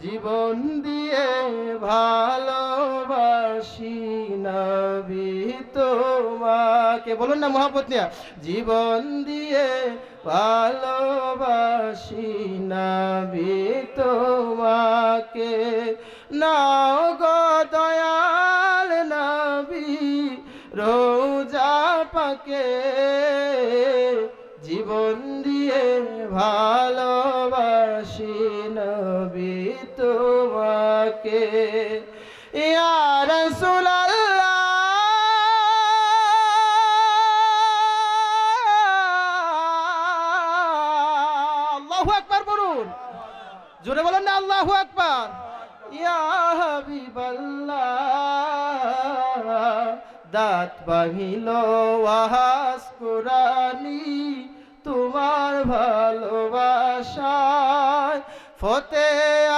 জীবন দিয়ে ভালোবাসি নবী তোমাকে। বলুন না মহব্বত নিয়া, জীবন দিয়ে ভালোবাসি নবী তোমাকে। নাও গো দয়াল নবী রোজা পাকে, জীবন দিয়ে ভালোবাসি নবী তোমাকে। ইয়া রাসূলুল্লাহ আল্লাহু আকবার বলুন, জোরে বলেন না আল্লাহু আকবার। ইয়া হাবিবাল্লাহ দাঁত ভাঙিল ওয়াজ কুরানি তোমার ভালোবাসায়, ফতে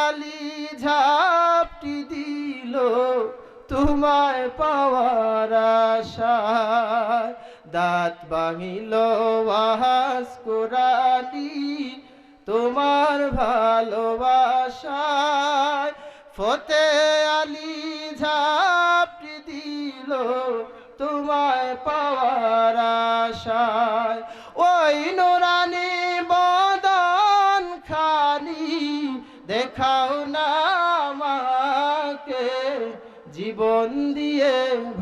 আলী ঝাপটি দিল তোমায় পাওয়ার আশায়। দাঁত ভাঙিল ওয়াজ কুরানি তোমার ভালোবাসায়, ফতে আলী ঝাপটি দিল তোমায় পাওয়ার আশায়। ওই নুরানি বদন খানি দেখাও না আমাকে, জীবন দিয়ে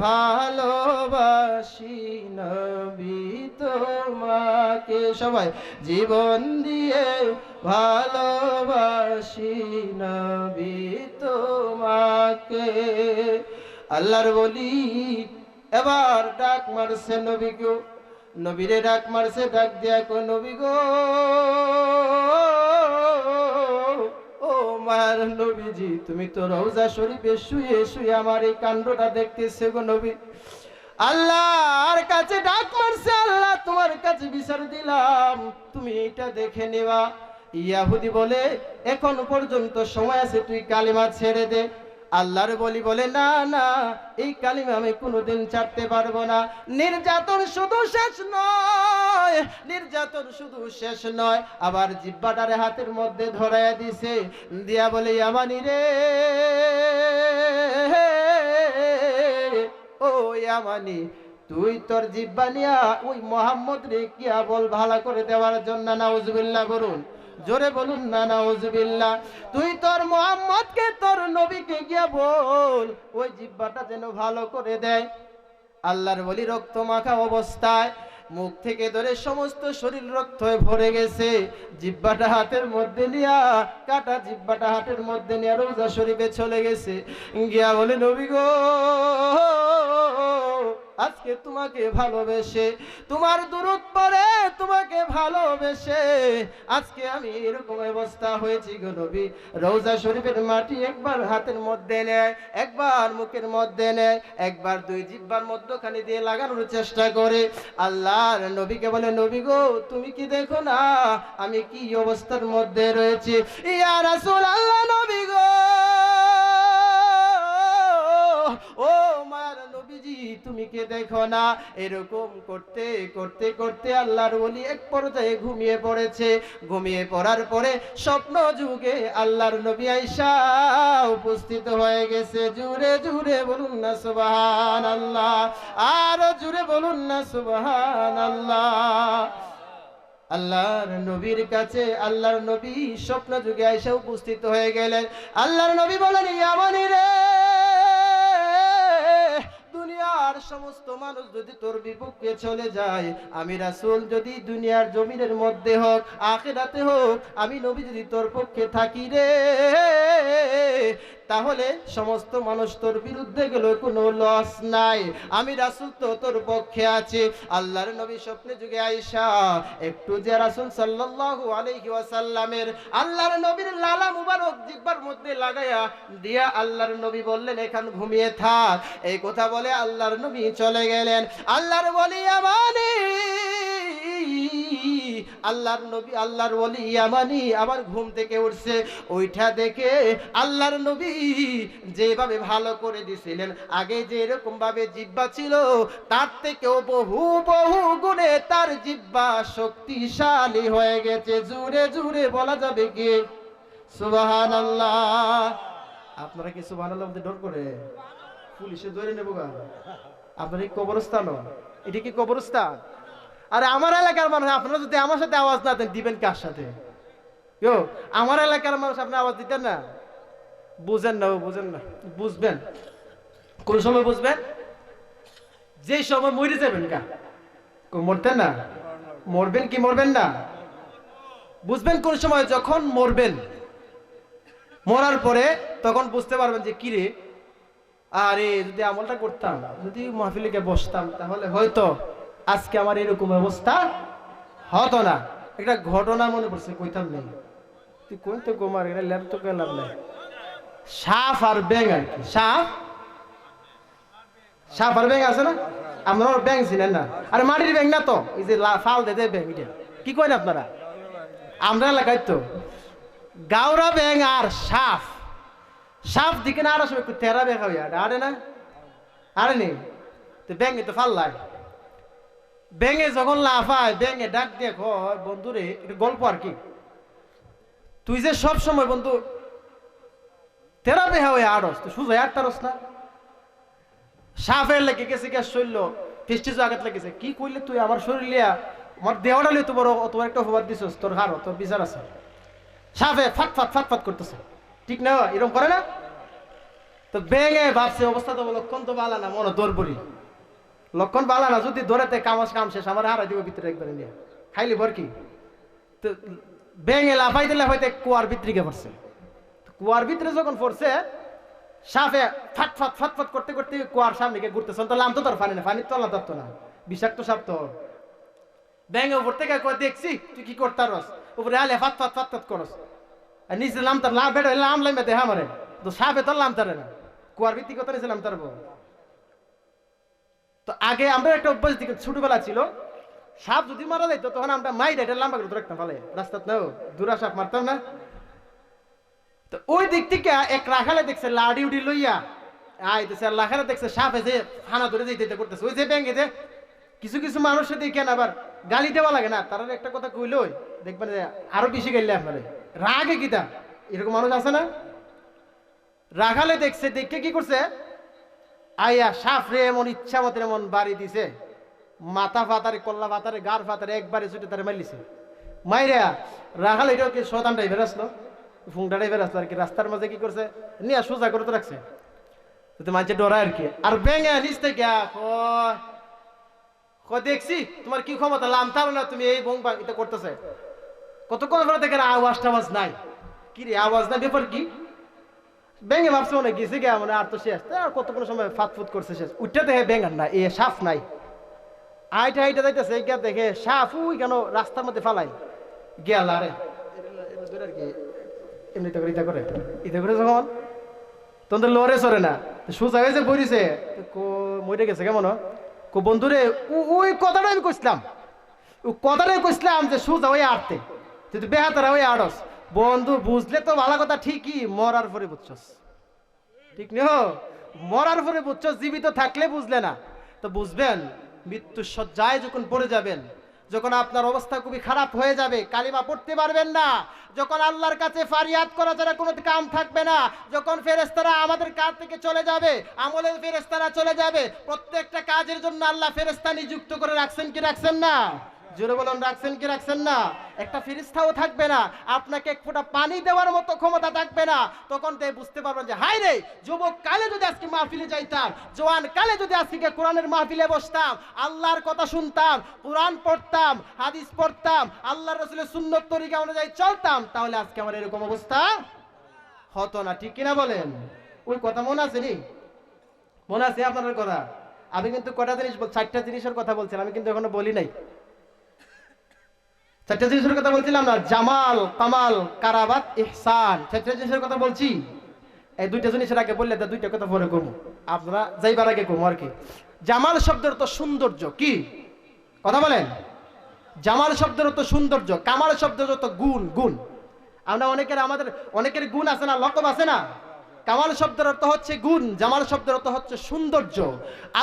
ভালোবাসি নবী তোমাকে। সবাই জীবন দিয়ে ভালোবাসি নবী তোমাকে। আল্লাহর বলি এবার ডাক মারছে নবীকে, নবীরে ডাক মারছে, ডাক দিয়া কো নবী গো, ও মার নবীজি তুমি তো রওজা শরীফে শুয়ে শুয়ে আমার এই কাণ্ডটা দেখতেছে গো নবী। আল্লাহর কাছে ডাক মারছে, আল্লাহ তোমার কাছে বিচার দিলাম, তুমি এটা দেখে নেবা। ইয়াহুদি বলে এখন পর্যন্ত সময় আছে, তুই কালিমা ছেড়ে দে। আল্লাহর বলি বলে না না, এই কালিমা আমি কোনোদিন ছাড়তে পারবো না। নির্যাতন শুধু শেষ নয়, নির্যাতন শুধু শেষ নয়, আবার জিহ্বাটারে হাতের মধ্যে ধরায়া দিছে, দিয়া বলে ইয়ামানি রে, ও ইয়ামানি তুই তোর জিহ্বা নিয়া ওই মোহাম্মদ রে কিয়া বল ভালো করে দেওয়ার জন্য। নাউজুবিল্লাহ বলুন, জোরে বলুন না নাউজুবিল্লাহ। তুই তোর মুহাম্মদকে তোর নবীকে গিয়া বল ওই জিহ্বাটা যেন ভালো করে দেয়। আল্লাহর ওলি রক্ত মাখা অবস্থায় মুখ থেকে ধরে সমস্ত শরীর রক্ত হয়ে ভরে গেছে, জিহ্বাটা হাতের মধ্যে নিয়া, কাটা জিহ্বাটা হাতের মধ্যে নিয়া রওজা শরীফে চলে গেছে। গিয়া বলে নবী গো, আজকে তোমাকে ভালোবেসে, তোমার দুরূদ পড়ে তোমাকে ভালোবেসে আজকে আমি এরকম অবস্থা হয়েছি গো নবী। রওজা শরীফের মাটি একবার হাতের মধ্যে নেয়, একবার মুখের মধ্যে নেয়, একবার দুই জিহ্বার মধ্যখানে দিয়ে লাগানোর চেষ্টা করে। আল্লাহর নবীকে বলে নবী গো তুমি কি দেখো না আমি কি অবস্থার মধ্যে রয়েছি। ইয়া রাসূলুল্লাহ নবী গো, ও মার নবীজি তুমি কে দেখো না। এরকম করতে করতে করতে আল্লাহর ওলি এক পর্যায়ে ঘুমিয়ে পড়েছে। ঘুমিয়ে পড়ার পরে স্বপ্ন যুগে আল্লাহর নবী আয়েশা উপস্থিত হয়ে গেছে। জুরে জুরে বলুন না সুবহানাল্লাহ, আর জুরে বলুন না সুবহানাল্লাহ। আল্লাহর নবীর কাছে আল্লাহর নবী স্বপ্ন যুগে আয়েশা উপস্থিত হয়ে গেলেন। আল্লাহর নবী বলেন ইয়ামানি রে, দুনিয়ার সমস্ত মানুষ যদি তোর বিপক্ষে চলে যায়, আমি রাসূল যদি দুনিয়ার জমিনের মধ্যে হোক আখিরাতে হোক, আমি নবী যদি তোর পক্ষে থাকি রে, তাহলে সমস্ত মানুষ তোর বিরুদ্ধে গেল কোনো লস নাই, আমি রাসূল তো তোর পক্ষে আছি। আল্লাহর নবী স্বপ্নে যুগে আয়েশা একটু যে রাসূল সাল্লাল্লাহু আলাইহি ওয়াসাল্লামের আল্লাহর নবীর লালা মুবারক জিহ্বার মধ্যে লাগায়া দিয়া আল্লাহর নবী বললেন এখান ঘুমিয়ে থাক। এই কথা বলে আল্লাহর নবী চলে গেলেন। আল্লাহর ওলি ইয়ামানি, আল্লাহর নবী আল্লাহর ওলি ইয়ামানি আবার ঘুম থেকে উঠছে। ওইটা দেখে আল্লাহর নবী যেভাবে ভালো করে দিছিলেন, আগে যে এরকম ভাবে জিহ্বা ছিল তার থেকেও বহু বহু গুণে তার জিহ্বা শক্তিশালী হয়ে গেছে। জুরে জুরে বলা যাবে কি সুবহানাল্লাহ। আপনারা কিছু বানালে আমাদের ডর করে পুলিশে ধরে নেবো গা। আপনার এই কবরস্থান, এটা কি কবরস্থান? আরে আমার এলাকার মানুষ, আপনারা যদি আমার সাথে আওয়াজ না দেন, দিবেন কার সাথে? কেউ আমার এলাকার মানুষ আপনি আওয়াজ দিতেন না? বুঝেন না, বুঝেন না, বুঝবেন কোন সময় বুঝবেন? যে সময় মরে যাবেন গা। মরতেন না? মরবেন কি মরবেন না? বুঝবেন কোন সময়? যখন মরবেন, মরার পরে তখন বুঝতে পারবেন যে কিরে, আরে যদি আমলটা করতাম, যদি মাহফিলে গিয়ে বসতাম, তাহলে হয়তো আজকে আমার এরকম অবস্থা হতো না। একটা ঘটনা মনে পড়ছে, কইতাম নেই। তুই কোন তো কুমার ল্যাব তো লাভ নাই। সাপ আর ব্যাং আর কি, সাপ আর ব্যাং আছে না? আপনারা ব্যাং ছিলেন না? আরে মাটির ব্যাং না তো, এই যে ফাল দে ব্যাং, এটা কি করেন আপনারা? আমরা এলাকায় তো গাওরা ব্যাং আর সাপ। সাপ দিকে না আরো একটু তেরা দেখা হইয়া আরে না, আরে নেই তো ব্যাঙে তো ফাল্লায়। ব্যাঙে যখন লাফায়, ব্যাঙে ডাক দিয়ে কয়, বন্ধুরে এটা গল্প আর কি, তুই যে সব সময় বন্ধু তেরা বেহা হয়ে আড়স, তুই সুজাই আটতারস না? সাপের লেগে গেছে গ্যাস শরীর ফিস্টিজ আঘাত লেগেছে। কি কইলে তুই আমার শরীর লিয়া, আমার দেহটা লিয়ে তোমার অত একটা অপবাদ দিছস, তোর হারো, তোর বিচার আছে। সাপে ফাট করতেছে, ঠিক না? এরকম করে না তো? ব্যাঙে ভাবছে অবস্থা তো লক্ষণ তো বালা না, মনে দৌড়বরি লক্ষণ বালা না, যদি ধরেতে কাম শেষ, আমার হারাই দিব ভিতরে একবারে নিয়ে খাইলি ভর কি। তো ব্যাঙে লাফাইতে কুয়ার ভিতরে গিয়ে পড়ছে। কুয়ার ভিতরে যখন পড়ছে, সাপে ফাট করতে কুয়ার সামনে গিয়ে ঘুরতেছে। তো লাম তো তোর পানি না, পানির তলা ধরতো না, বিষাক্ত সাপ তো। ব্যাঙে উপর থেকে কয়, দেখছি তুই কি করতারস, উপরে আলে ফাট করস, আর নিচে লামতার লাম বেড়ে লাম লাইমে দেখা মারে। তো সাপে তোর লামতারে না, কুয়ার ভিত্তি কথা নিয়েছিলাম তার। তো আগে আমরা একটা অভ্যাস দিকে ছোটবেলা ছিল, সাপ যদি মারা যাইতো তখন আমরা মাইরে এটা লম্বা করে রাখতাম, ফলে রাস্তাত নাও দূরা সাপ মারতাম না। তো ওই দিক থেকে এক রাখালে দেখছে লাড়ি উড়ি লইয়া আইতেছে, আর রাখালে দেখছে সাপে যে হানা ধরে যেতে করতেছে। ওই যে ব্যাঙ্গে যে কিছু মানুষের দেখেন আবার গালি দেওয়া লাগে না, তারা একটা কথা কইলই দেখবেন যে আরো বেশি গাইলে আপনারে রাগে গীতা, এরকম মানুষ আছে না? রাখালে দেখছে, দেখে কি করছে, আইয়া সাপ রে এমন ইচ্ছা মতো এমন বাড়ি দিছে, মাথা ফাতারে, কল্লা ফাতারে, গার ফাতারে একবারে ছুটে তারে মারলিছে। মাইরা রাখাল এটাও কি শতান টাইপের আসলো, ফুংটা টাইপের আসলো আর কি। রাস্তার মাঝে কি করছে, নিয়ে সোজা করে তো রাখছে, মানুষের ডরায় আর কি। আর ব্যাঙে নিচ থেকে দেখছি তোমার কি ক্ষমতা, লামতাম না তুমি এই বং এটা করতেছে। কতক্ষণ পরে দেখেন আওয়াজ টাওয়াজ নাই, কি রে আওয়াজ নাই, ব্যাপার কি? ব্যাঙে ভাবছে অনেক গেছে গে, মানে আর তো শেষ, আর কতক্ষণ সময় ফাটফুট করছে শেষ। উঠতে দেখে ব্যাঙার না, এ সাপ নাই। হাইটা যাইতেছে, গিয়া দেখে সাপ ওই কেন রাস্তার মধ্যে ফালাই গেল। আরে আর কি এমনিতে করে ইটা করে যখন তোদের লড়ে সরে না, সোজা হয়েছে বইছে, মরে গেছে কেমন কো বন্ধুরে, ওই কথাটা আমি কইছিলাম যে সোজা হয়ে আটতে, তুই বেহাতারা হয়ে আড়স। বন্ধু বুঝলে তো ভালো কথা, ঠিকই মরার পরে বুঝছস, ঠিক নেই? মরার পরে বুঝছস, জীবিত থাকলে বুঝলে না। তো বুঝবেন মৃত্যুর শয্যায় যখন পড়ে যাবেন, যখন আপনার অবস্থা খুবই খারাপ হয়ে যাবে, কালিমা পড়তে পারবেন না, যখন আল্লাহর কাছে ফারিয়াদ করা ছাড়া কোনো কাম থাকবে না, যখন ফেরেশতারা আমাদের কাছ থেকে চলে যাবে, আমলের ফেরেশতারা চলে যাবে, প্রত্যেকটা কাজের জন্য আল্লাহ ফেরেশতা নিযুক্ত করে রাখছেন কি রাখছেন না? জোরে বলুন, রাখছেন কি রাখছেন না? একটা ফেরেশতাও থাকবে না, আপনাকে এক ফোঁটা পানি দেওয়ার মতো ক্ষমতা থাকবে না। তখন তো বুঝতে পারবেন যে হায় রে, যুবক কালে যদি আজকে মাহফিলে যাইতাম, জওয়ান কালে যদি আজকে কোরআনের মাহফিলে বসতাম, আল্লাহর কথা শুনতাম, কোরআন পড়তাম, হাদিস পড়তাম, আল্লাহর রাসূলের সুন্নত তরিকা অনুযায়ী চলতাম, তাহলে আজকে আমার এরকম অবস্থা হতো না, ঠিক কিনা বলেন? ওই কথা মনে আছে নি? মনে আছে আপনার কথা? আমি কিন্তু কটা জিনিস, 4টা জিনিসের কথা বলছিলাম, আমি কিন্তু এখনো বলি নাই। 4টা জিনিসের কথা বলছিলাম না, জামাল, কামাল, কারাবাত, ইহসান, 4টা জিনিসের কথা বলছি। এই 2টা জিনিসের আগে বললে 2টা কথা পরে কমু, আপনারা যাইবার আগে কমু আর কি। জামাল শব্দের অর্থ সৌন্দর্য, কি কথা বলেন? জামাল শব্দের অর্থ সৌন্দর্য, কামাল শব্দের অর্থ গুণ। আমরা অনেকের গুণ আছে না, লকব আছে না। কামাল শব্দের অর্থ হচ্ছে গুণ, জামাল শব্দের অর্থ হচ্ছে সৌন্দর্য।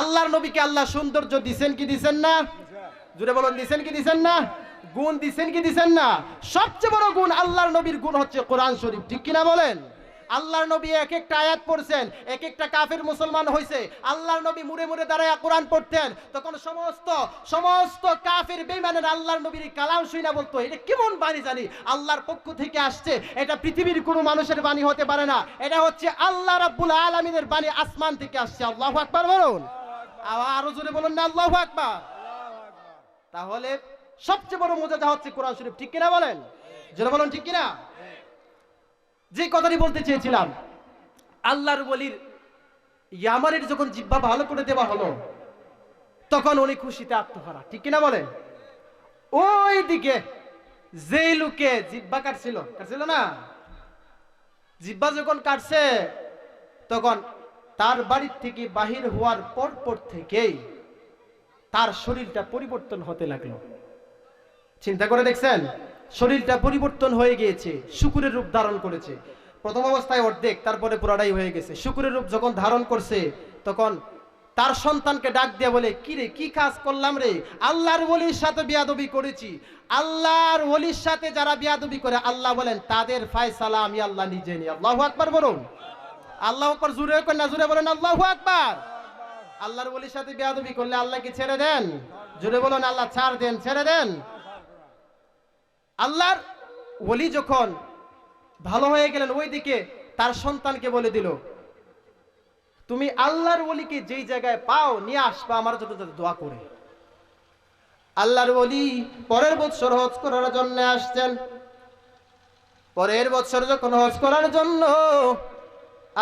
আল্লাহর নবীকে আল্লাহ সৌন্দর্য দিছেন কি দিছেন না? জুড়ে বলুন, দিছেন কি দিছেন না? গুণ দিছেন কি দিছেন না? সবচেয়ে বড় গুণ আল্লাহর নবীর গুণ হচ্ছে কোরআন শরীফ, ঠিক কিনা বলেন? আল্লাহর নবী এক একটা আয়াত পড়ছেন, এক একটা কাফির মুসলমান হয়েছে। আল্লাহর নবী মুড়ে মুড়ে দাঁড়ায় কোরআন পড়তেন, তখন সমস্ত কাফির বেঈমানের আল্লাহর নবীর কালাম শুনে বলতো, এটা কেমন বাণী জানি, আল্লাহর পক্ষ থেকে আসছে, এটা পৃথিবীর কোনো মানুষের বাণী হতে পারে না, এটা হচ্ছে আল্লাহ রাব্বুল আলামিনের বাণী, আসমান থেকে আসছে। আল্লাহু আকবার বলুন, আরো জোরে বলুন না আল্লাহু আকবার। তাহলে সবচেয়ে বড় মুজিজা হচ্ছে কোরআন শরীফ, ঠিক কিনা বলেন? জোরে বলুন ঠিক কিনা? যে কথাটি বলতে চেয়েছিলাম, আল্লাহর ওলির ইয়ামারের যখন জিহ্বা ভালো করে দেওয়া হলো, তখন উনি খুশিতে আত্মহারা, ঠিক কিনা বলেন? ওই দিকে যে লোকে জিহ্বা কাটছিল না, জিহ্বা যখন কাটছে, তখন তার বাড়ির থেকে বাহির হওয়ার পর থেকেই তার শরীরটা পরিবর্তন হতে লাগলো। চিন্তা করে দেখছেন, শরীরটা পরিবর্তন হয়ে গিয়েছে, শুকুরের রূপ ধারণ করেছে। প্রথম অবস্থায় অর্ধেক, তারপরে পুরাটাই হয়ে গেছে। শুকুরের রূপ যখন ধারণ করছে, তখন তার সন্তানকে ডাক দিয়ে বলে, কি রে, কি কাজ করলাম রে? আল্লাহর ওলির সাথে বিয়াদবি করেছি। আল্লাহর ওলির সাথে যারা বিয়াদবি করে, আল্লাহ বলেন তাদের ফয়সালা আমি আল্লাহ নিজে নিই। আল্লাহু আকবার বলুন, আল্লাহু আকবার জোরে করেন না, জোরে বলেন আল্লাহু আকবার। আল্লাহর ওলির সাথে বিয়াদবি করলে আল্লাহ কি ছেড়ে দেন? জোরে বলুন, আল্লাহ ছাড় দেন, ছেড়ে দেন? আল্লাহর ওলি যখন ভালো হয়ে গেলেন, ওইদিকে তার সন্তানকে বলে দিল, তুমি আল্লাহর ওলিকে যেই জায়গায় পাও নিয়ে আসবা আমার জন্য দোয়া করে। আল্লাহর ওলি পরের বছর হজ করার জন্য আসছেন। পরের বছর যখন হজ করার জন্য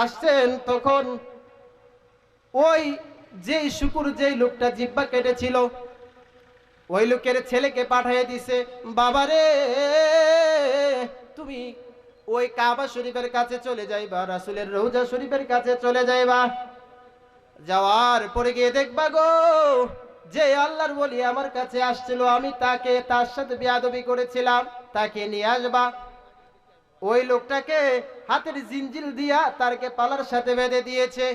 আসছেন, তখন ওই যেই শুকুর, যেই লোকটা জিহ্বা কেটেছিল, ওই লোকের ছেলেকে পাঠিয়ে দিছে, বাবারে তুমি ওই কাবা শরীফের কাছে চলে যাইবা, রাসূলের রওজা শরীফের কাছে চলে যাইবা, যাওয়ার পরে গিয়ে দেখবা গো, যে আল্লাহর ওলি আমার কাছে আসছিল, আমি তার সাথে বিয়াদবি করেছিলাম, তাকে নিয়ে আসবা। ওই লোকটাকে হাতের জিনজিল দিয়া তারকে পালার সাথে বেঁধে দিয়েছে।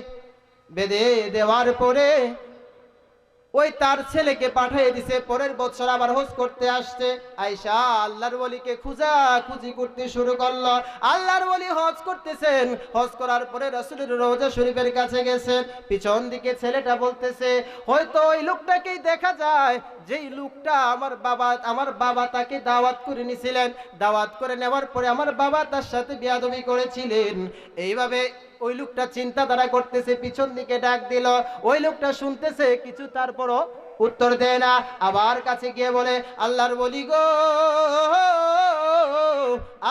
বেঁধে দেওয়ার পরে ওই তার ছেলেকে পাঠিয়ে দিছে, পরের বছর আবার হজ করতে আসছে। আয়েশা আল্লাহর ওলিকে খুঁজি করতে শুরু করলো। আল্লাহর ওলি হজ করতেছেন, হজ করার পরে রাসূলের রওজা শরীফের কাছে গেছেন। পিছন দিকে ছেলেটা বলতেছে, হয়তো ওই লোকটাকেই দেখা যায়, যেই লোকটা আমার বাবা তাকে দাওয়াত করে নিয়েছিলেন, দাওয়াত করে নেওয়ার পরে আমার বাবা তার সাথে বিয়াদবি করেছিলেন। এইভাবে ওই লোকটা চিন্তাধারা করতেছে, পিছন দিকে ডাক দিল, ওই লোকটা শুনতেছে কিছু, তারপরও উত্তর দেয় না। আবার কাছে গিয়ে বলে, আল্লাহর ওলি গো,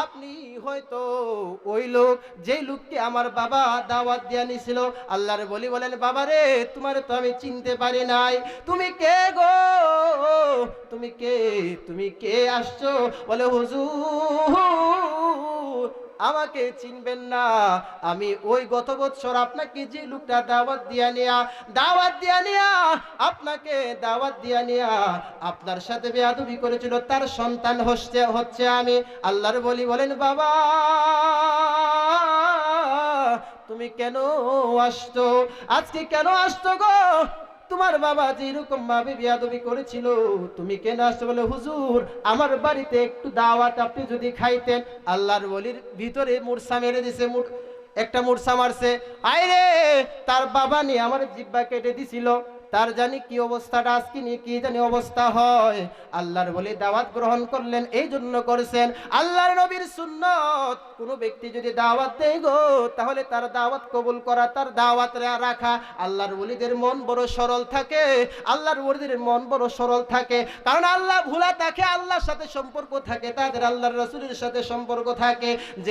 আপনি হয়তো ওই লোক, যেই লোককে আমার বাবা দাওয়াত দিয়ে নিছিল। আল্লাহর ওলি বলেন, বাবা রে, তোমার তো আমি চিনতে পারি নাই, তুমি কে গো, তুমি কে আসছো? বলে, হুজুর আমাকে চিনবেন না, আমি ওই গত বছর আপনাকে যে লোকটা দাওয়াত দিয়া নিয়া আপনার সাথে বেয়াদবি করেছিল, তার সন্তান হচ্ছে আমি। আল্লাহর ওলি বলেন, বাবা তুমি কেন আসছো? আজকে কেন আসছো গো? তোমার বাবা যেরকম ভাবে বিয়াদবি করেছিল, তুমি কেন আসছো? বলে, হুজুর আমার বাড়িতে একটু দাওয়াত আপনি যদি খাইতেন। আল্লাহর ওলির ভিতরে মূর্ছা মেরে দিছে, একটা মূর্ছা মারছে। আইরে, তার বাবা নিয়ে আমার জিহ্বা কেটে দিছিল, তার জানি কি অবস্থাটা, আজকে নিয়ে কি জানি অবস্থা হয়। আল্লাহর ওলি দাওয়াত গ্রহণ করলেন, এই জন্য করেছেন আল্লাহর নবীর সুন্নত, কোন ব্যক্তি যদি দাওয়াত দেয় গো, তাহলে তার দাওয়াত কবুল করা, তার দাওয়াত রাখা। আল্লাহর ওলিদের মন বড় সরল থাকে, আল্লাহর ওলিদের মন বড় সরল থাকে, কারণ আল্লাহ ভোলা থাকে, আল্লাহর সাথে সম্পর্ক থাকে, তাদের আল্লাহর রাসূলের সাথে সম্পর্ক থাকে।